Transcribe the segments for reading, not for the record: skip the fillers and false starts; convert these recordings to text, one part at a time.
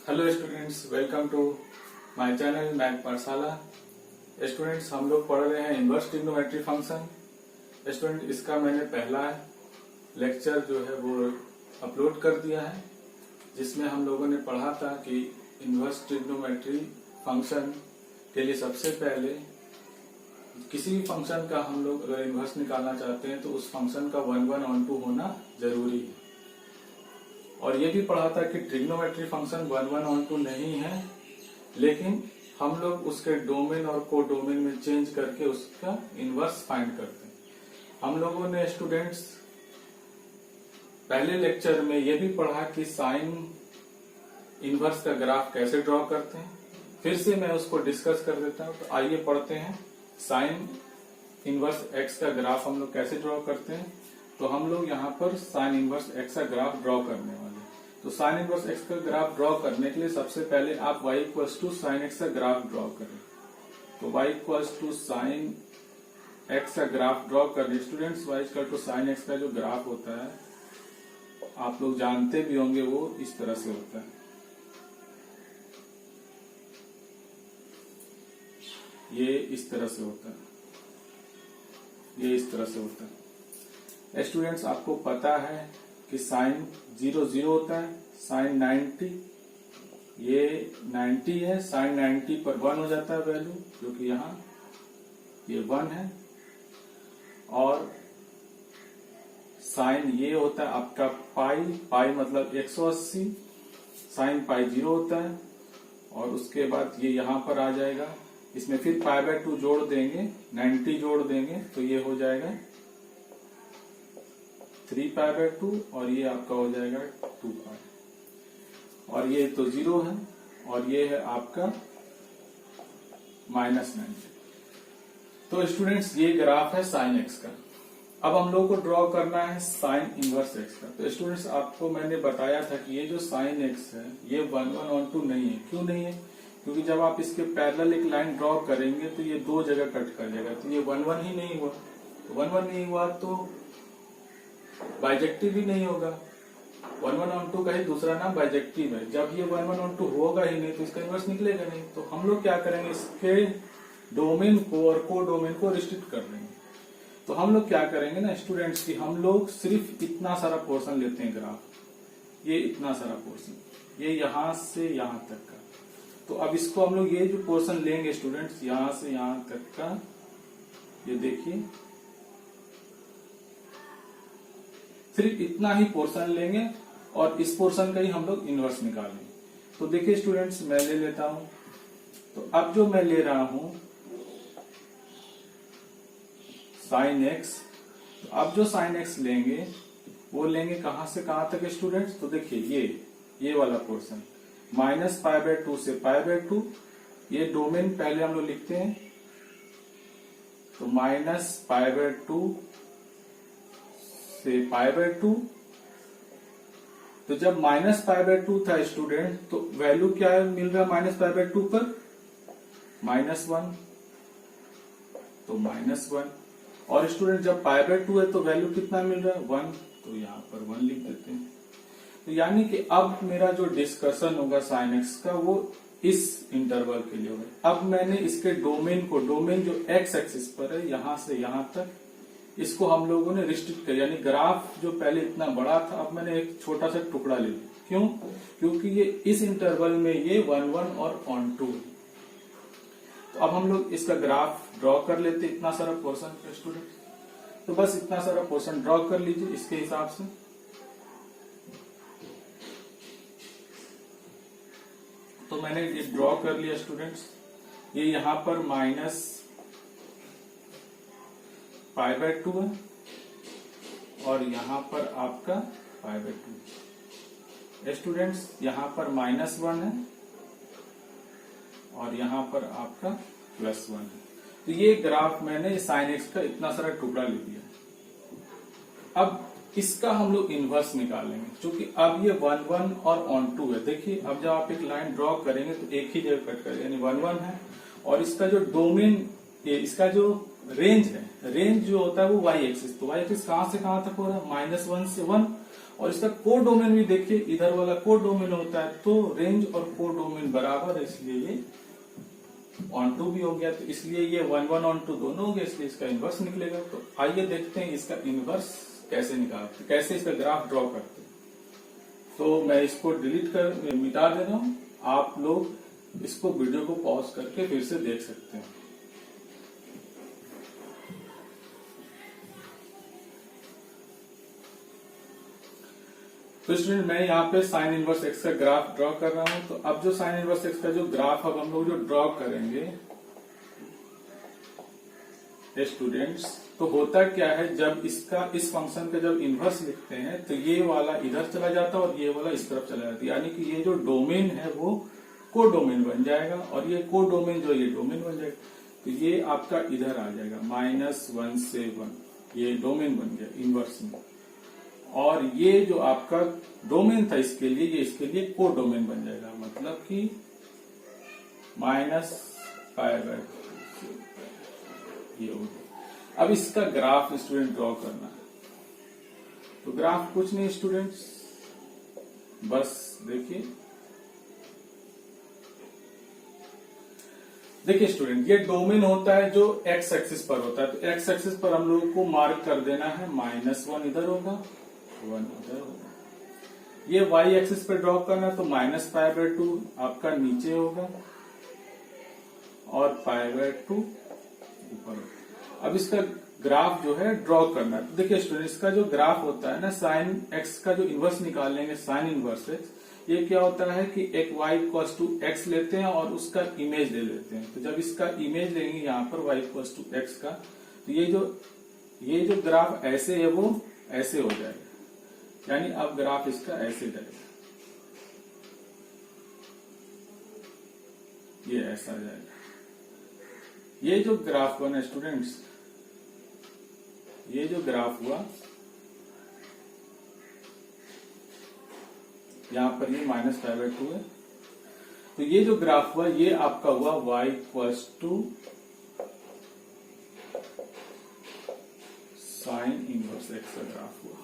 Hello students, welcome to my channel math Pathshala. Students, हम लोग पढ़ रहे हैं इनवर्स ट्रिग्नोमेट्री फंक्शन। स्टूडेंट, इसका मैंने पहला लेक्चर जो है वो अपलोड कर दिया है, जिसमें हम लोगों ने पढ़ा था कि इनवर्स ट्रिग्नोमेट्री फंक्शन के लिए सबसे पहले किसी भी फंक्शन का हम लोग अगर इनवर्स निकालना चाहते हैं तो उस फंक्शन का 1/1 होना जरूरी है। और ये भी पढ़ा था कि ट्रिग्नोमेट्री फंक्शन 1/1 नहीं है, लेकिन हम लोग उसके डोमेन और को डोमेन में चेंज करके उसका इनवर्स फाइंड करते हैं। हम लोगों ने स्टूडेंट्स पहले लेक्चर में ये भी पढ़ा कि साइन इनवर्स का ग्राफ कैसे ड्रॉ करते हैं। फिर से मैं उसको डिस्कस कर देता हूं। तो आइए पढ़ते हैं साइन इनवर्स एक्स का ग्राफ हम लोग कैसे ड्रॉ करते हैं। तो हम लोग यहाँ पर साइन इनवर्स एक्स का ग्राफ ड्रॉ करने वाले हैं। तो साइन इनवर्स एक्स का ग्राफ ड्रॉ करने के लिए सबसे पहले आप y = साइन एक्स का ग्राफ ड्रॉ करें। तो y = साइन एक्स का ग्राफ ड्रॉ करने स्टूडेंट्स, y = साइन एक्स का जो ग्राफ होता है आप लोग जानते भी होंगे, वो इस तरह से होता है। ये इस तरह से होता है, ये इस तरह से होता है। स्टूडेंट्स, आपको पता है कि साइन 0 होता है, साइन 90 ये 90 है, साइन 90 पर 1 हो जाता है वैल्यू, जो कि यहाँ ये 1 है। और साइन ये होता है आपका पाई मतलब 180, साइन पाई 0 होता है। और उसके बाद ये यहाँ पर आ जाएगा, इसमें फिर π/2 जोड़ देंगे, 90 जोड़ देंगे तो ये हो जाएगा 3π/2 और ये आपका हो जाएगा 2π। और ये तो 0 है और ये है आपका -90। तो स्टूडेंट्स, ये ग्राफ है साइन एक्स का। अब हम लोग को ड्रॉ करना है साइन इनवर्स एक्स का। तो स्टूडेंट्स, आपको मैंने बताया था कि ये जो साइन एक्स है ये 1/1 नहीं है। क्यों नहीं है? क्योंकि जब आप इसके पैरेलल एक लाइन ड्रॉ करेंगे तो ये दो जगह कट कर जाएगा, तो ये 1/1 ही नहीं हुआ। तो 1/1 नहीं हुआ तो बाइजेक्टिव भी नहीं होगा। 1/1 का ही दूसरा नाम बाइजेक्टिव है। जब ये 1/1 होगा ही नहीं तो इसका इनवर्स निकलेगा नहीं। तो हम लोग क्या करेंगे, इसके डोमेन को और को डोमेन को रिस्ट्रिक्ट कर देंगे। तो हम लोग क्या करेंगे ना स्टूडेंट्स की, हम लोग सिर्फ इतना सारा पोर्शन लेते हैं ग्राफ, ये इतना सारा पोर्शन, ये यहां से यहां तक का। तो अब इसको हम लोग ये जो पोर्शन लेंगे स्टूडेंट्स, यहां से यहां तक का, ये देखिए सिर्फ इतना ही पोर्शन लेंगे और इस पोर्शन का ही हम लोग इनवर्स निकालेंगे। तो देखिए स्टूडेंट्स, मैं ले लेता हूं। तो अब जो मैं ले रहा हूं साइन एक्स, तो अब जो साइन एक्स लेंगे वो लेंगे कहां से कहां तक स्टूडेंट्स। तो देखिए ये वाला पोर्शन -π/2 से π/2, ये डोमेन पहले हम लोग लिखते हैं। तो -π/2 से π/2। तो जब -π/2 था स्टूडेंट, तो वैल्यू क्या है मिल रहा है -π/2 पर? -1। तो -1। और स्टूडेंट जब π/2 है तो वैल्यू कितना मिल रहा है? 1। तो यहाँ पर 1 लिख देते हैं। तो यानी कि अब मेरा जो डिस्कशन होगा साइन एक्स का वो इस इंटरवल के लिए होगा। अब मैंने इसके डोमेन को, डोमेन जो एक्स एक्सिस पर है यहां से यहां तक, इसको हम लोगों ने रिस्ट्रिक्ट कर, यानी ग्राफ जो पहले इतना बड़ा था अब मैंने एक छोटा सा टुकड़ा ले लिया। क्यों? क्योंकि ये इस इंटरवल में ये 1/1 और on2 है। तो अब हम लोग इसका ग्राफ ड्रॉ कर लेते इतना सारा पोर्शन स्टूडेंट। तो बस इतना सारा पोर्शन ड्रॉ कर लीजिए इसके हिसाब से। तो मैंने ये ड्रॉ कर लिया स्टूडेंट्स। ये यहां पर -π/2 है और यहां पर आपका π/2। स्टूडेंट्स, यहां पर -1 है और यहां पर आपका +1 है। तो ये ग्राफ मैंने साइन एक्स का इतना सारा टुकड़ा ले लिया। अब इसका हम लोग इनवर्स निकालेंगे, क्योंकि अब ये 1/1 और on2 है। देखिए, अब जब आप एक लाइन ड्रॉ करेंगे तो एक ही जगह कट करेंगे, यानी 1/1 है। और इसका जो डोमेन, इसका जो रेंज है, रेंज जो होता है वो y एक्सिस। तो y एक्सिस कहां से कहां तक हो रहा है? -1 से 1 और इसका कोडोमेन भी देखिए, इधर वाला कोडोमेन होता है, तो रेंज और कोडोमेन बराबर है, इसलिए ये ऑन टू भी हो गया, तो इसलिए ये 1 1 ऑन टू दोनों हो गए, इसलिए इसका इनवर्स निकलेगा। तो आइए देखते हैं इसका इनवर्स कैसे निकालते, कैसे इसका ग्राफ ड्रॉ करते हैं। तो मैं इसको डिलीट कर मिटा दे रहा हूं, आप लोग इसको वीडियो को पॉज करके फिर से देख सकते हैं। तो स्टूडेंट मैं यहाँ पे साइन इनवर्स एक्स का ग्राफ ड्रॉ कर रहा हूं। तो अब जो साइन इनवर्स एक्स का जो ग्राफ अब हम लोग जो ड्रॉ करेंगे स्टूडेंट्स, तो होता क्या है, जब इसका इस फंक्शन का जब इनवर्स लिखते हैं तो ये वाला इधर चला जाता है और ये वाला इस तरफ चला जाता है, यानी कि ये जो डोमेन है वो कोडोमेन बन जाएगा और ये कोडोमेन जो ये डोमेन बन जाएगा। तो ये आपका इधर आ जाएगा -1 से 1, ये डोमेन बन गया इनवर्स में। और ये जो आपका डोमेन था इसके लिए, ये इसके लिए कोडोमेन बन जाएगा, मतलब कि -π/2 ये हो गया। अब इसका ग्राफ स्टूडेंट ड्रॉ करना है। तो ग्राफ कुछ नहीं स्टूडेंट्स, बस देखिए स्टूडेंट, ये डोमेन होता है जो एक्स एक्सिस पर होता है। तो एक्स एक्सिस पर हम लोगों को मार्क कर देना है, -1 इधर होगा, 1 इधर होगा। ये वाई एक्सिस पे ड्रॉ करना है, तो -π/2 आपका नीचे होगा और π/2 ऊपर। अब इसका ग्राफ जो है ड्रॉ करना है। तो देखिए स्टूडेंट, इसका जो ग्राफ होता है ना, साइन एक्स का जो इनवर्स निकालेंगे, साइन इनवर्स एक्स, ये क्या होता है कि एक y = x लेते हैं और उसका इमेज ले लेते हैं। तो जब इसका इमेज लेंगे यहाँ पर y = x का, तो ये जो ग्राफ ऐसे है वो ऐसे हो जाएगा, यानी अब ग्राफ इसका ऐसे जाएगा, ये ऐसा जाएगा। ये जो ग्राफ बना स्टूडेंट्स, ये जो ग्राफ हुआ यहां पर ये -π/2 है, तो ये जो ग्राफ हुआ ये आपका हुआ y = साइन इनवर्स एक्स का ग्राफ हुआ।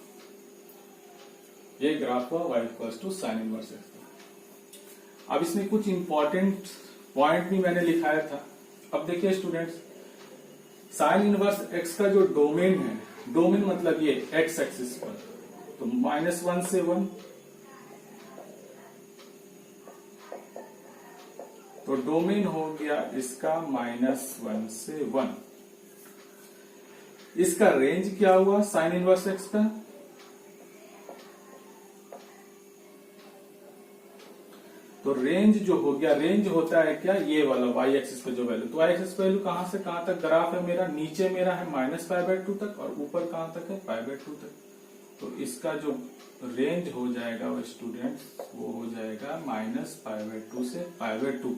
ये ग्राफ हुआ y = साइन इनवर्स एक्स। अब इसमें कुछ इंपॉर्टेंट पॉइंट भी मैंने लिखाया था। अब देखिए स्टूडेंट्स, साइन इनवर्स एक्स का जो डोमेन है, डोमेन मतलब ये एक्स एक्सिस पर, तो -1 से 1, तो डोमेन हो गया इसका -1 से 1। इसका रेंज क्या हुआ साइन इनवर्स एक्स का, तो रेंज जो हो गया, रेंज होता है क्या, ये वाला वाई एक्सिस पे जो वैल्यू, तो वाई एक्सिस वैल्यू कहां से कहां तक ग्राफ है मेरा, नीचे मेरा है -π/2 तक और ऊपर कहां तक है π/2 तक। तो इसका जो रेंज हो जाएगा वो स्टूडेंट, वो हो जाएगा -π/2 से π/2।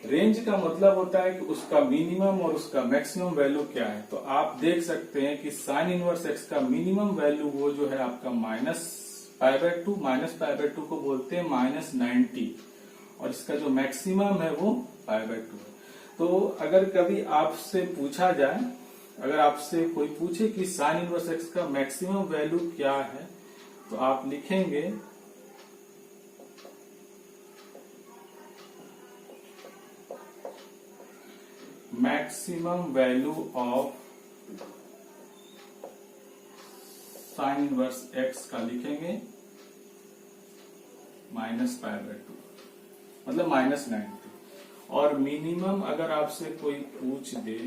रेंज का मतलब होता है कि उसका मिनिमम और उसका मैक्सिमम वैल्यू क्या है। तो आप देख सकते हैं कि साइन इनवर्स एक्स का मिनिमम वैल्यू वो जो है आपका -π/2, -π/2 को बोलते हैं -90, और इसका जो मैक्सिमम है वो π/2 है। तो अगर कभी आपसे पूछा जाए, अगर आपसे कोई पूछे कि साइन इनवर्स एक्स का मैक्सिमम वैल्यू क्या है, तो आप लिखेंगे maximum value of sine inverse x का लिखेंगे -π/2, मतलब -90। और मिनिमम अगर आपसे कोई पूछ दे,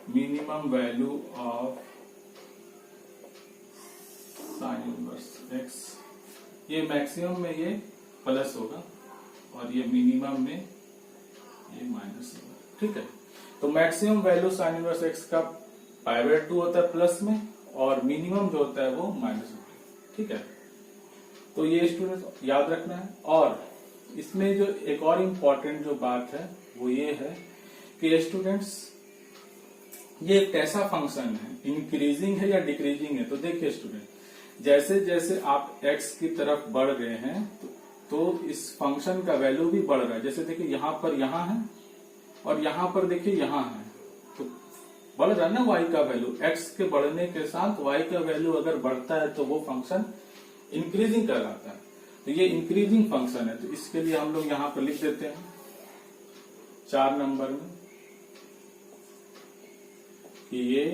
minimum value of sine inverse X, ये मैक्सिमम में ये प्लस होगा और ये मिनिमम में ये माइनस होगा, ठीक है। तो maximum value sign inverse x का π/2 होता है प्लस में, और मिनिमम जो होता है वो माइनस होता है, ठीक है। तो ये स्टूडेंट याद रखना है। और इसमें जो एक और इम्पोर्टेंट जो बात है वो ये है कि स्टूडेंट्स, ये एक कैसा फंक्शन है, इंक्रीजिंग है या डिक्रीजिंग है। तो देखिए स्टूडेंट, जैसे जैसे आप x की तरफ बढ़ रहे हैं तो इस फंक्शन का वैल्यू भी बढ़ रहा है। जैसे देखिए यहाँ पर यहाँ है और यहाँ पर देखिए यहाँ है, तो बढ़ रहा है ना y का वैल्यू, x के बढ़ने के साथ y का वैल्यू अगर बढ़ता है तो वो फंक्शन इंक्रीजिंग कहलाता है। तो ये इंक्रीजिंग फंक्शन है, तो इसके लिए हम लोग यहां पर लिख देते हैं 4 नंबर में कि ये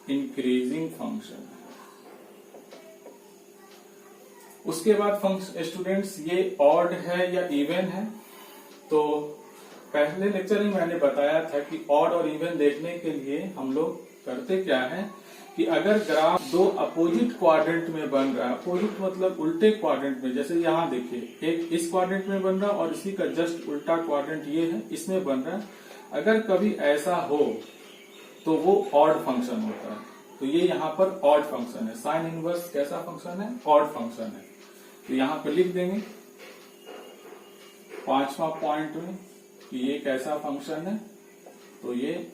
इंक्रीजिंग फंक्शन है। उसके बाद स्टूडेंट्स ये ऑड है या इवन है। तो पहले लेक्चर में मैंने बताया था कि ऑड और इवन देखने के लिए हम लोग करते क्या है कि अगर ग्राफ दो अपोजिट क्वाड्रेंट में बन रहा है, अपोजिट मतलब उल्टे क्वाड्रेंट में, जैसे यहाँ देखिए एक इस क्वाड्रेंट में बन रहा है और इसी का जस्ट उल्टा क्वाड्रेंट ये है, इसमें बन रहा है। अगर कभी ऐसा हो तो वो ऑड फंक्शन होता है। तो ये यहाँ पर ऑड फंक्शन है। साइन इनवर्स कैसा फंक्शन है? ऑड फंक्शन है। तो यहाँ पे लिख देंगे 5वां पॉइंट में कि ये कैसा फंक्शन है, तो ये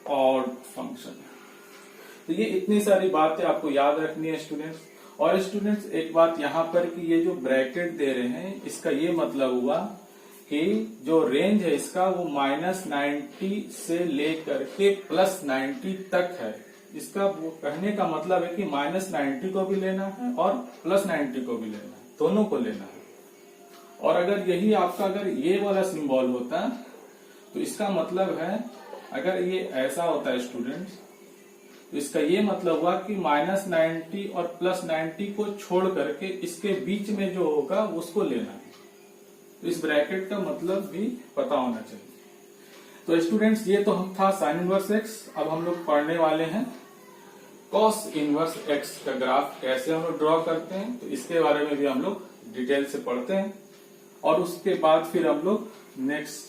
ऑड फंक्शन है। तो ये इतनी सारी बातें आपको याद रखनी है स्टूडेंट्स। और स्टूडेंट्स एक बात यहाँ पर कि ये जो ब्रैकेट दे रहे हैं इसका ये मतलब हुआ कि जो रेंज है इसका वो -90 से लेकर के +90 तक है। इसका वो कहने का मतलब है कि -90 को भी लेना है और +90 को भी लेना है, दोनों को लेना है। और अगर यही आपका अगर ये वाला सिंबल होता तो इसका मतलब है, अगर ये ऐसा होता है स्टूडेंट्स, तो इसका ये मतलब हुआ कि -90 और +90 को छोड़ करके इसके बीच में जो होगा उसको लेना है। तो इस ब्रैकेट का मतलब भी पता होना चाहिए। तो स्टूडेंट्स ये तो हम था साइन इनवर्स एक्स। अब हम लोग पढ़ने वाले हैं कॉस इनवर्स एक्स का ग्राफ कैसे हम लोग ड्रॉ करते हैं। तो इसके बारे में भी हम लोग डिटेल से पढ़ते हैं और उसके बाद फिर हम लोग next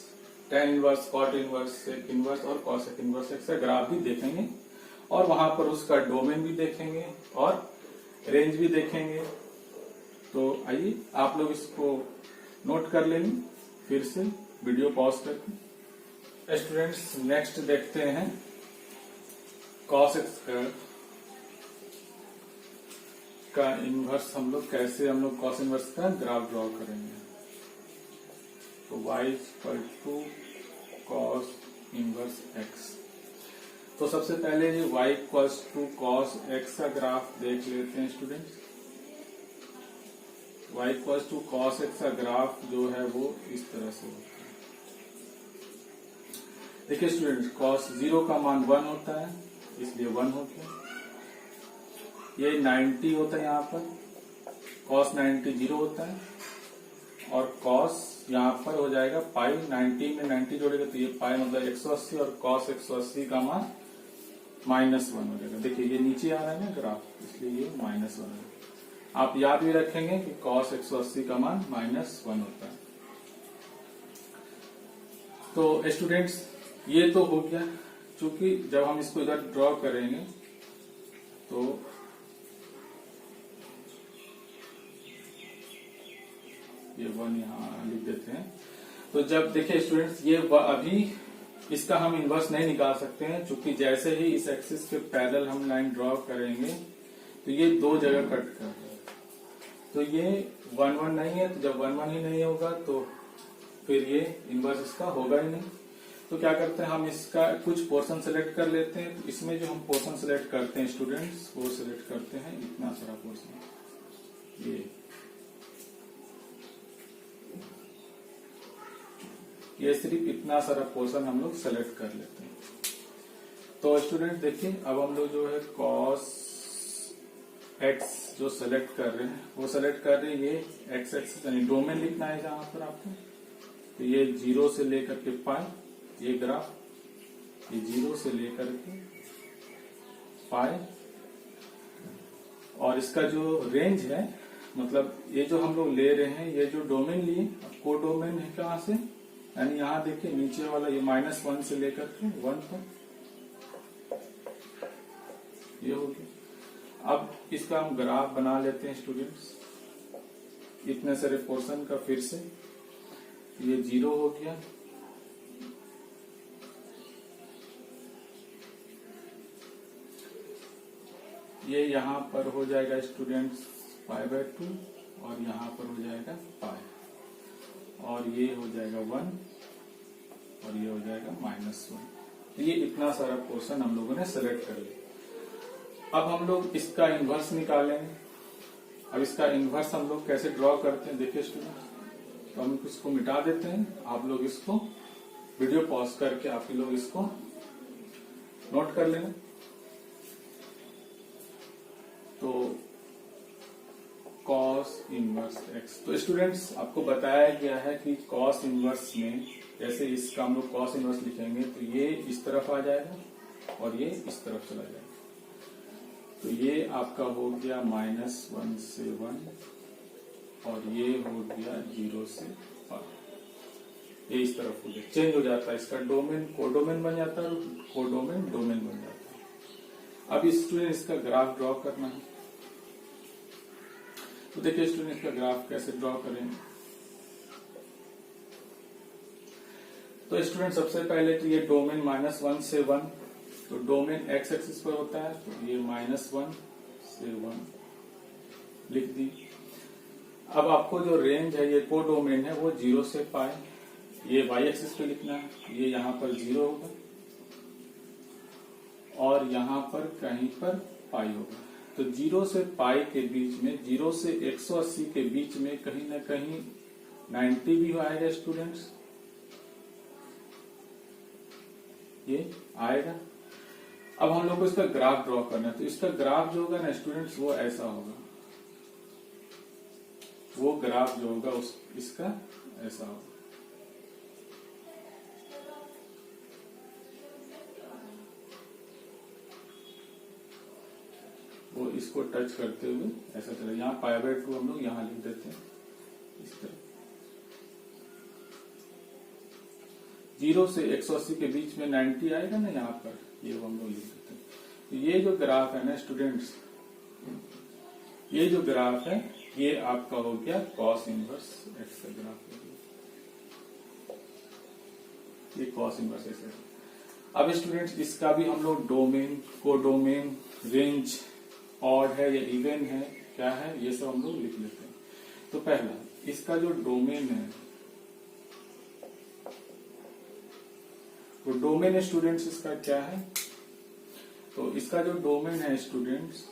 tan inverse, cot inverse, sec inverse और कॉसेक इनवर्स एक्स का ग्राफ भी देखेंगे और वहां पर उसका डोमेन भी देखेंगे और रेंज भी देखेंगे। तो आइए आप लोग इसको नोट कर लेंगे फिर से वीडियो पॉज करके। स्टूडेंट्स नेक्स्ट देखते हैं कॉस एक्स का इनवर्स हम लोग कैसे हम लोग कॉस इनवर्स का ग्राफ ड्रॉ करेंगे। तो y = cos इनवर्स x। तो सबसे पहले ये y = cos x का ग्राफ देख लेते हैं स्टूडेंट्स। y = cos x का ग्राफ जो है वो इस तरह से होता है। देखिए स्टूडेंट्स cos 0 का मान 1 होता है, इसलिए 1 हो गया। ये 90 होता है, यहाँ पर cos 90 0 होता है और cos यहाँ पर हो जाएगा पाई। 90 में 90 जोड़ेगा तो ये पाई मतलब 180 और cos 180 का मान -1 हो जाएगा। देखिए ये नीचे आ रहा है ना ग्राफ, इसलिए ये -1 है। आप याद भी रखेंगे कि cos 180 का मान -1 होता है। तो स्टूडेंट्स ये तो हो गया। चूंकि जब हम इसको इधर ड्रॉ करेंगे तो ये 1 यहाँ लिख देते हैं। तो जब देखिए स्टूडेंट्स ये अभी इसका हम इनवर्स नहीं निकाल सकते हैं, क्योंकि जैसे ही इस एक्सिस के पैरेलल हम लाइन ड्रॉ करेंगे तो ये 2 जगह कट कर रहा है। तो ये 1 1 नहीं है, तो जब 1 1 ही नहीं होगा तो फिर ये इनवर्स इसका होगा ही नहीं। तो क्या करते हैं हम इसका कुछ पोर्शन सेलेक्ट कर लेते हैं। तो इसमें जो हम पोर्शन सेलेक्ट करते हैं स्टूडेंट्स वो सेलेक्ट करते हैं इतना सारा पोर्शन। ये सिर्फ इतना सारा पोर्शन हम लोग सेलेक्ट कर लेते हैं। तो स्टूडेंट देखिए अब हम लोग जो है cos x जो सेलेक्ट कर रहे हैं वो सेलेक्ट कर रहे हैं ये x एक्सिस यानी डोमेन लिखना है जहां पर आपको। तो ये 0 से लेकर के पाई, ये ग्राफ ये 0 से लेकर के पाई, और इसका जो रेंज है मतलब ये जो हम लोग ले रहे हैं ये जो डोमेन लिए को डोमेन है कहां से, यानी यहाँ देखिए नीचे वाला ये -1 से लेकर के 1 तक ये हो गया। अब इसका हम ग्राफ बना लेते हैं स्टूडेंट्स इतने सारे पोर्शन का। फिर से ये 0 हो गया, ये यहाँ पर हो जाएगा स्टूडेंट्स π/2 और यहाँ पर हो जाएगा पाई। और ये हो जाएगा 1 और ये हो जाएगा -1। तो ये इतना सारा पोर्शन हम लोगों ने सेलेक्ट कर लिया। अब हम लोग इसका इन्वर्स निकालेंगे। अब इसका इन्वर्स हम लोग कैसे ड्रॉ करते हैं देखिए स्टूडेंट। तो हम इसको मिटा देते हैं। आप लोग इसको वीडियो पॉज करके आप लोग इसको नोट कर लेना। तो cos इनवर्स x, तो स्टूडेंट्स आपको बताया गया है कि cos इनवर्स में जैसे इसका हम लोग cos इनवर्स लिखेंगे तो ये इस तरफ आ जाएगा और ये इस तरफ चला जाएगा। तो ये आपका हो गया -1 से 1 और ये हो गया 0 से 1। ये इस तरफ हो गया, चेंज हो जाता है। इसका डोमेन कोडोमेन बन जाता है और कोडोमेन डोमेन बन जाता है। अब स्टूडेंट इसका ग्राफ ड्रॉ करना है। तो देखिए स्टूडेंट इसका ग्राफ कैसे ड्रॉ करेंगे। तो स्टूडेंट सबसे पहले तो ये डोमेन -1 से 1, तो डोमेन x एक्सिस पर होता है तो ये -1 से 1 लिख दी। अब आपको जो रेंज है ये कोडोमेन है वो 0 से पाई, ये y एक्सिस पे लिखना है। ये यहाँ पर 0 होगा और यहाँ पर कहीं पर पाई होगा। तो 0 से पाई के बीच में, 0 से 180 के बीच में कहीं ना कहीं 90 भी आएगा स्टूडेंट्स, ये आएगा। अब हम लोग को इसका ग्राफ ड्रॉ करना है। तो इसका ग्राफ जो होगा ना स्टूडेंट्स वो ऐसा होगा, वो ग्राफ जो होगा इसका ऐसा होगा। वो इसको टच करते हुए ऐसा चला। यहाँ π/2 हम लोग यहाँ लिख देते हैं इस तरह। 0 से 180 के बीच में 90 आएगा ना यहाँ पर, ये हम लोग लिख देते हैं। तो ये जो ग्राफ है ना स्टूडेंट्स, ये जो ग्राफ है ये आपका हो गया cos इनवर्स x का ग्राफ हो गया। ये cos इनवर्स x है। अब स्टूडेंट्स इसका भी हम लोग डोमेन, कोडोमेन, रेंज ऑड है या इवन है, क्या है, ये सब हम लोग लिख लेते हैं। तो पहला इसका जो डोमेन है, तो डोमेन स्टूडेंट्स इसका क्या है, तो इसका जो डोमेन है स्टूडेंट्स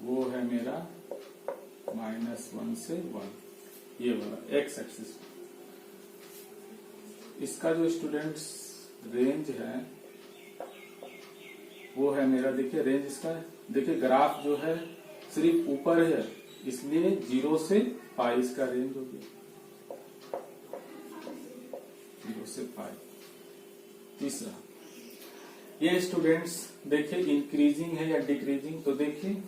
वो है मेरा -1 से 1, ये वाला x एक्सिस। इसका जो स्टूडेंट्स रेंज है वो है मेरा, देखिए रेंज इसका, देखिए ग्राफ जो है सिर्फ ऊपर है इसलिए 0 से पाई इसका रेंज हो गया, 0 से पाई। तीसरा ये स्टूडेंट्स देखिए इंक्रीजिंग है या डिक्रीजिंग। तो देखिए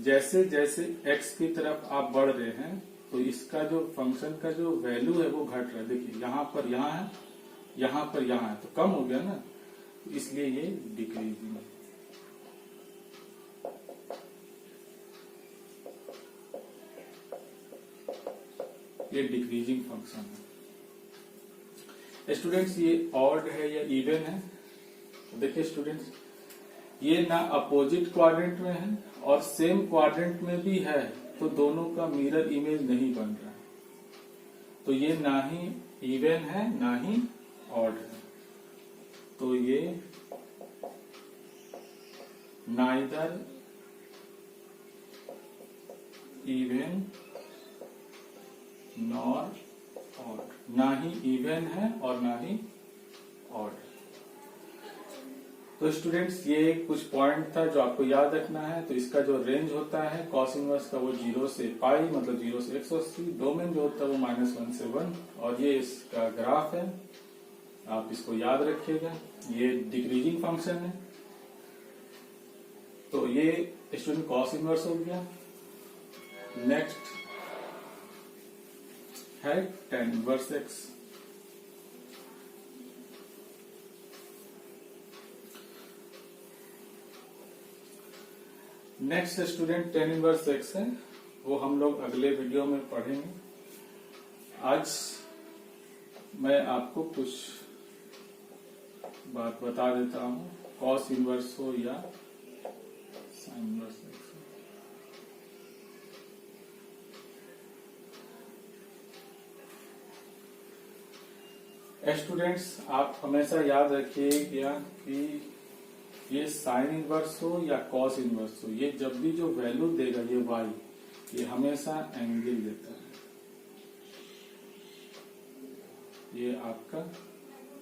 जैसे जैसे x की तरफ आप बढ़ रहे हैं तो इसका जो फंक्शन का जो वैल्यू है वो घट रहा है। देखिए यहाँ पर यहाँ है, यहाँ पर यहाँ है, तो कम हो गया ना, तो इसलिए ये डिक्रीजिंग है। ये डिक्रीजिंग फंक्शन है। स्टूडेंट्स ये ऑड है या इवन है, तो देखिए स्टूडेंट्स ये ना अपोजिट क्वाड्रेंट में है और सेम क्वाड्रेंट में भी है, तो दोनों का मिरर इमेज नहीं बन रहा है। तो ये ना ही इवन है ना ही ऑड है, तो ये नाइदर इवन नॉर ऑड, ना ही इवन है और ना ही ऑड। तो स्टूडेंट्स ये कुछ पॉइंट था जो आपको याद रखना है। तो इसका जो रेंज होता है cos इनवर्स का वो 0 से पाई, मतलब 0 से 180, डोमेन जो होता है वो -1 से 1, और ये इसका ग्राफ है, आप इसको याद रखिएगा। ये डिक्रीजिंग फंक्शन है। तो ये स्टूडेंट cos इनवर्स हो गया। नेक्स्ट है tan inverse x। Next student tan inverse x है, वो हम लोग अगले वीडियो में पढ़ेंगे। आज मैं आपको कुछ बात बता देता हूँ, cos इनवर्स हो या sin इनवर्स x। स्टूडेंट्स आप हमेशा याद रखिएगा कि ये साइन इनवर्स हो या कॉस इनवर्स हो, ये जब भी जो वैल्यू देगा ये y, ये हमेशा एंगल देता है। ये आपका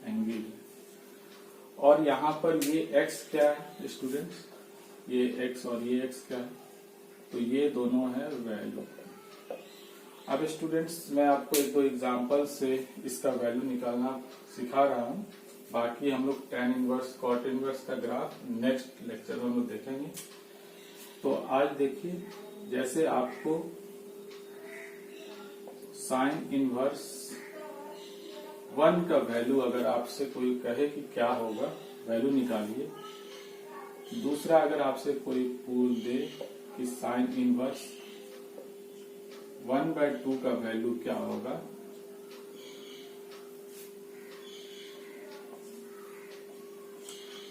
एंगल है। और यहाँ पर ये x क्या है स्टूडेंट्स, ये x और ये x क्या है, तो ये दोनों है वैल्यू। अब स्टूडेंट्स मैं आपको एक दो एग्जांपल से इसका वैल्यू निकालना सिखा रहा हूँ, बाकी हम लोग tan इनवर्स कॉट इनवर्स का ग्राफ नेक्स्ट लेक्चर में हम लोग देखेंगे। तो आज देखिए, जैसे आपको साइन इनवर्स 1 का वैल्यू अगर आपसे कोई कहे कि क्या होगा, वैल्यू निकालिए। दूसरा, अगर आपसे कोई पूछ दे कि साइन इनवर्स 1/2 का वैल्यू क्या होगा,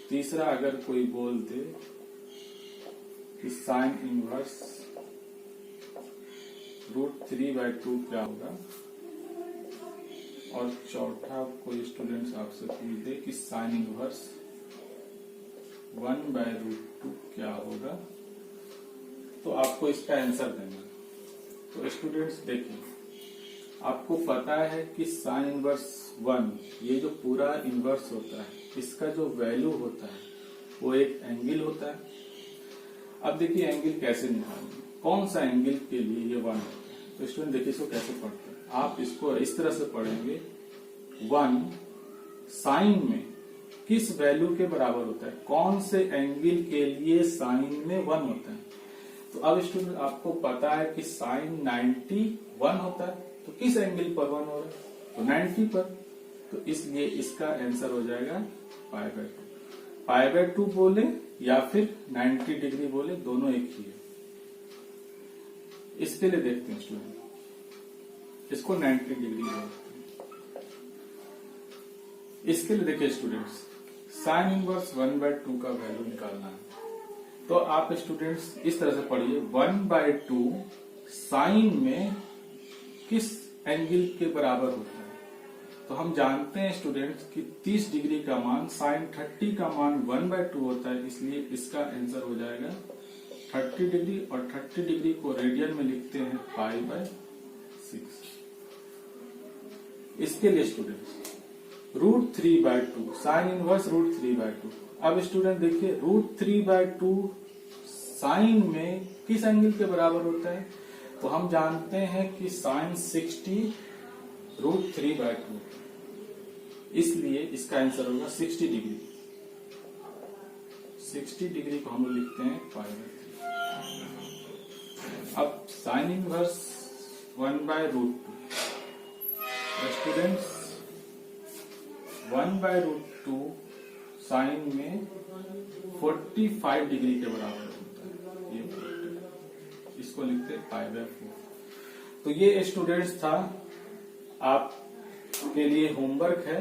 तीसरा अगर कोई बोल दे कि साइन इनवर्स √3/2 क्या होगा, और चौथा कोई स्टूडेंट्स आपसे पूछ दे कि साइन इनवर्स 1/√2 क्या होगा, तो आपको इसका आंसर देना। तो स्टूडेंट्स देखिए, आपको पता है कि साइन इनवर्स 1, ये जो पूरा इनवर्स होता है, इसका जो वैल्यू होता है वो एक एंगल होता है। अब देखिए एंगल कैसे निकालेंगे, कौन सा एंगल के लिए ये 1 होता है। तो स्टूडेंट देखिए इसको कैसे पढ़ते हैं, आप इसको इस तरह से पढ़ेंगे, 1 साइन में किस वैल्यू के बराबर होता है, कौन से एंगल के लिए साइन में 1 होता है। तो अब स्टूडेंट आपको पता है कि साइन 91 होता है, तो किस एंगल पर 1 हो रहा है, तो 90 पर, तो इसलिए इसका आंसर हो जाएगा π/2। π/2 बोले या फिर 90 डिग्री बोले, दोनों एक ही है। इसके लिए देखते हैं स्टूडेंट, इसको 90 डिग्री बोलते हैं। इसके लिए देखिए स्टूडेंट्स, साइन इनवर्स 1/2 का वैल्यू निकालना है। तो आप स्टूडेंट्स इस तरह से पढ़िए, 1/2 साइन में किस एंगल के बराबर होता है। तो हम जानते हैं स्टूडेंट्स कि 30 डिग्री का मान साइन 30 का मान 1/2 होता है, इसलिए इसका आंसर हो जाएगा 30 डिग्री। और 30 डिग्री को रेडियन में लिखते हैं π/6। इसके लिए स्टूडेंट्स √3/2 साइन इनवर्स √3/2। अब स्टूडेंट देखिए, √3/2 साइन में किस एंगल के बराबर होता है, तो हम जानते हैं कि साइन 60 √3/2, इसलिए इसका आंसर होगा 60 डिग्री। 60 डिग्री को हम लिखते हैं π/3। अब साइन इनवर्स 1/√2, स्टूडेंट्स 1/√2 साइन में 45 डिग्री के बराबर होता है, ये 45, इसको लिखते हैं π/4। तो ये स्टूडेंट्स था, आपके लिए होमवर्क है,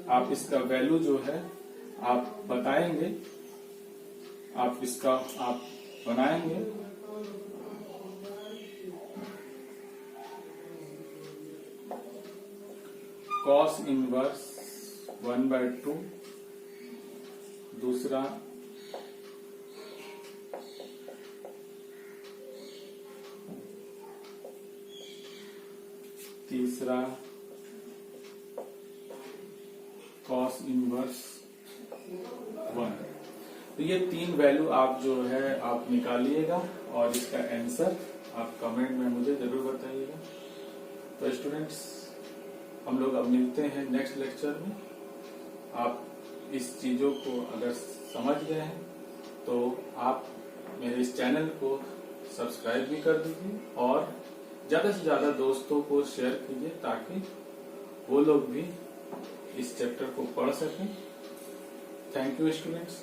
आप इसका वैल्यू जो है आप बताएंगे, आप इसका आप बनाएंगे। कॉस इनवर्स 1/2, दूसरा तीसरा कॉस इनवर्स 1। तो ये 3 वैल्यू आप जो है आप निकालिएगा और इसका आंसर आप कमेंट में मुझे जरूर बताइएगा। तो स्टूडेंट्स हम लोग अब मिलते हैं नेक्स्ट लेक्चर में। आप इस चीजों को अगर समझ गए हैं तो आप मेरे इस चैनल को सब्सक्राइब भी कर दीजिए और ज्यादा से ज्यादा दोस्तों को शेयर कीजिए ताकि वो लोग भी इस चैप्टर को पढ़ सकें। Thank you students.